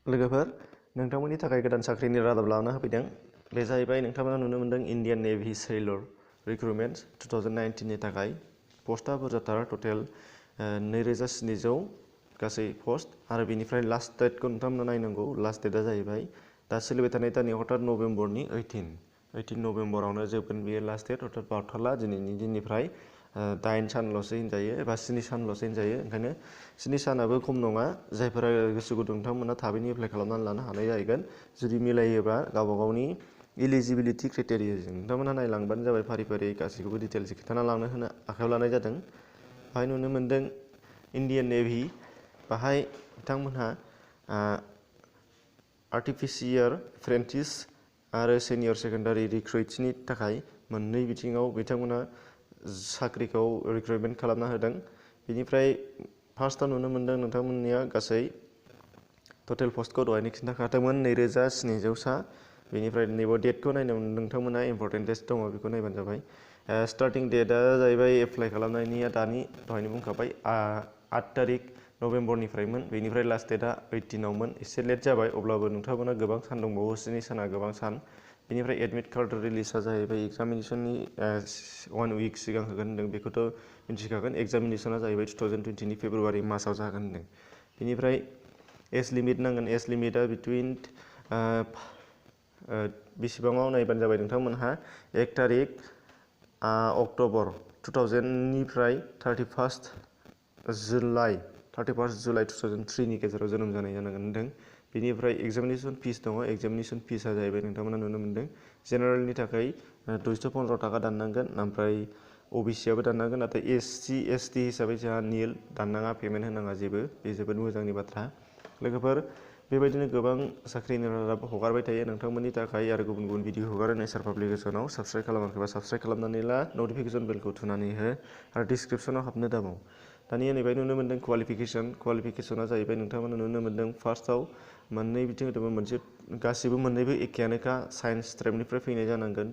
लोगोफोर नोंथांमोननि थाखाय गोदान साख्रिनि रादाब लाना होफैदों। बे जाहैबाय नोंथांमोना नुनो मोनदों इन्डियान नेभि सेलर रिक्रुटमेन्ट 2019 नि थाखाय पस्टआ बुरजाथार टटेल 2700 गासै पस्ट आरो बेनिफ्राय लास्ट डेटखौ नोंथांमोना नायनांगौ। लास्ट डेटआ जाहैबाय दा सोलिबाय थानाय दाननि हथात नभेम्बरनि 18 नभेम्बरावनो जोबगोन बेयो लास्ट डेट हथात बारथारला दिनैनि दिननिफ्राय 8 सानल'सो होनजायो एबा 7 सानल'सो होनजायो। ओंखायनो 7 सानाबो खम नङा। जायफोरा गोसो गुदुं नोंथांमोना थाबैनो एप्लाइ खालामनानै लानो हानाय जाहैगोन जुदि मिलायोबा गावबा गावनि इलिजिबिलिटि क्राइटेरियाजों नोंथांमोना नायलांबानो जाबाय। फारि फारि गासैखौबो डिटेल्स खिन्थाना लांनो होनो आखायाव लानाय जादों। बाहाय नुनो मोनदों इन्डियान नेभि बाहाय बिथांमोनहा आर्टिफिशियार एप्रेन्टिस आरो सिनियर सेकेन्डारि रिक्रुइट्सनि थाखाय मोननै बिथिङाव बिथांमोना साख्रिखौ रिक्रुइटमेन्ट खालामना होदों। बेनिफ्राय फार्स्टआव नुनो मोनदों नोंथांमोननिया गासै टटेल पस्टखौ दहायनो खिन्थाखादोंमोन 2700सा। बेनिफ्राय नैबे डेटखौ नायनायाव नोंथांमोना इम्परटेन्ट डेट दङ बेखौ नायबानो जाबाय। स्टार्टिं डेटआ जाहैबाय एप्लाइ खालामनायनिया दहायनो बुंखाबाय 8 तारिख नभेम्बरनिफ्रायमोन। बेनिफ्राय लास्ट डेटआ 18आवमोन। एसे लेट जाबाय अब्लाबो नोंथांमोना गोबां सान दंबावो। 7 साना गोबां सान। बेनिफ्राय एडमिट कार्ड रिलिजआ जाहैबाय एग्जामिनेसननि 1 उइक सिगां होगोन होनदों। बेखौथ' मिथिखागोन एग्जामिनेसना जाहैबाय 2020 नि फेब्रुवारि मासाव जागोन होनदों। बेनिफ्राय एज लिमिट नांगोन। एज लिमिटआ बिटुइन बेसेबाङाव नायबानो जाबाय नोंथांमोनहा 1 तारिख अक्ट'बर 2000 निफ्राय 31 जुलाइ 2003 नि गेजेराव जोनोम जानाय जानांगोन होनदों। बेनिफ्राय एग्जामिनेसन फिस दङ। एग्जामिनेसन फिसआ जाहैबाय नोंथांमोना नुनो मोनदों जेनेरेलनि थाखाय 215 थाखा दाननांगोन। ओमफ्राय अबिसिआबो दाननांगोन। नाथाय एससि एसटि हिसाबै जोंहा निल दाननाङा, पेमेन्ट होनाङा जेबो। बे जोबोद मोजांनि बाथ्रा। लोगोफोर बेबायदिनो गोबां साख्रिनि रादाब हगारबाय थायो नोंथांमोननि थाखाय आरो गुबुन गुबुन भिडिअ हगारो नेचार पाब्लिकेसनाव। साबस्क्राइब खालामाखैबा साबस्क्राइब खालामनानै ला, नटिफिकेसन बेलखौ थुनानै हो आरो डिसक्रिपसनाव हाबनो दाबाव। दानिया नैबे नुनो मोनदों क्वालिफिकेसना जाहैबाय नोंथांमोना नुनो मोनदों फार्स्टआव मोननै बिथिं होदोंमोन। मोनसे गासिबो मोननैबो एखेयानोखा साइन्स स्ट्रिमनिफ्राय फैनाय जानांगोन।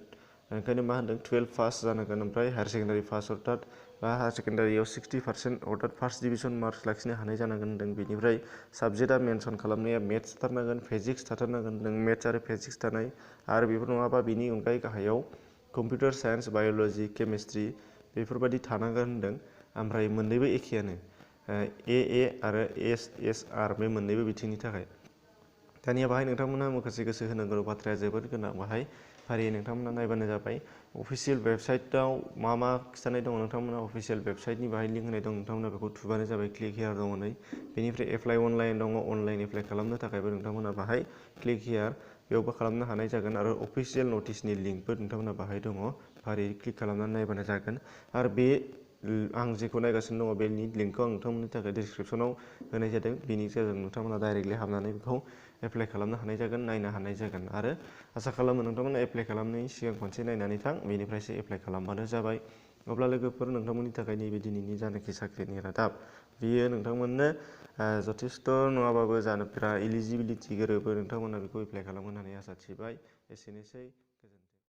ओंखायनो मा होनदों 12 पास जानांगोन। ओमफ्राय हायार सेकेन्डारि पास अर्थात हायार सेकेन्डारियाव 60% अर्थात फार्स्ट डिभिजन मार्कस लाखिनो हानाय जानांगोन होनदों। बेनिफ्राय साबजेक्टआ मेनसन खालामनाया मेथ्स थाथारनांगोन, फिजिक्स थाथारनांगोन होनदों। मेथ्स आरो फिजिक्स थानाय आरो बेफोर नङाबा बेनि अनगायै गाहायाव कम्पिउटार साइन्स, बाय'ल'जि, केमिस्ट्रि बेफोरबायदि थानांगोन होनदों। ओमफ्राय मोननैबो एखेयानो ए आरो एस बे मोननैबो बिथिंनि थाखाय। दानिया बाहाय नोंथांमोना माखासे गोसो होनांगौ बाथ्राया जोबोद गोनां। बाहाय फारियै नोंथांमोना नायबानो जाबाय। अफिसियेल वेबसाइटआव मा खिथानाय दङ नोंथांमोना अफिसियेल वेबसाइटनि बाहाय लिंक होनाय दं। नोंथांमोना बेखौ थुबानो जाबाय। क्लिक हियार दङ नै। बेनिफ्राय एप्लाइ अनलाइन दङ। अनलाइन एप्लाइ खालामनो थाखायबो नोंथांमोना बाहाय क्लिक हियार बेयावबो खालामनो हानाय जागोन। आरो अफिसियेल नटिसनि लिंकबो नोंथांमोना बाहाय दङ। फारियै क्लिक खालामनानै नायबानो जागोन। आरो बे आं जेखौ नायगासिनो दङ बेनि लिंकखौ आं नोंथांमोननि थाखाय डिसक्रिपसनाव होनाय जादों। बेनि गेजेरजों नोंथांमोना डाइरेक्टलि हाबनानै बेखौ एप्लाइ खालामनो हानाय जागोन, नायनो हानाय जागोन। आरो आसा खालामो नोंथांमोना एप्लाइ खालामनायनि सिगां खनसे नायनानै थां, बेनिफ्रायसो एप्लाइ खालामबानो जाबाय। अब्ला लोगोफोर नोंथांमोननि थाखाय नैबे दिनैनि जानाखि साख्रिनि रादाब बियो नोंथांमोननो जथेस्थ' नङाबाबो जानोफोरा इलिजिबिलिटि गोरोबो। नोंथांमोना बेखौ एप्लाइ खालामगोन होननानै आसा थिबाय। एसेनोसै।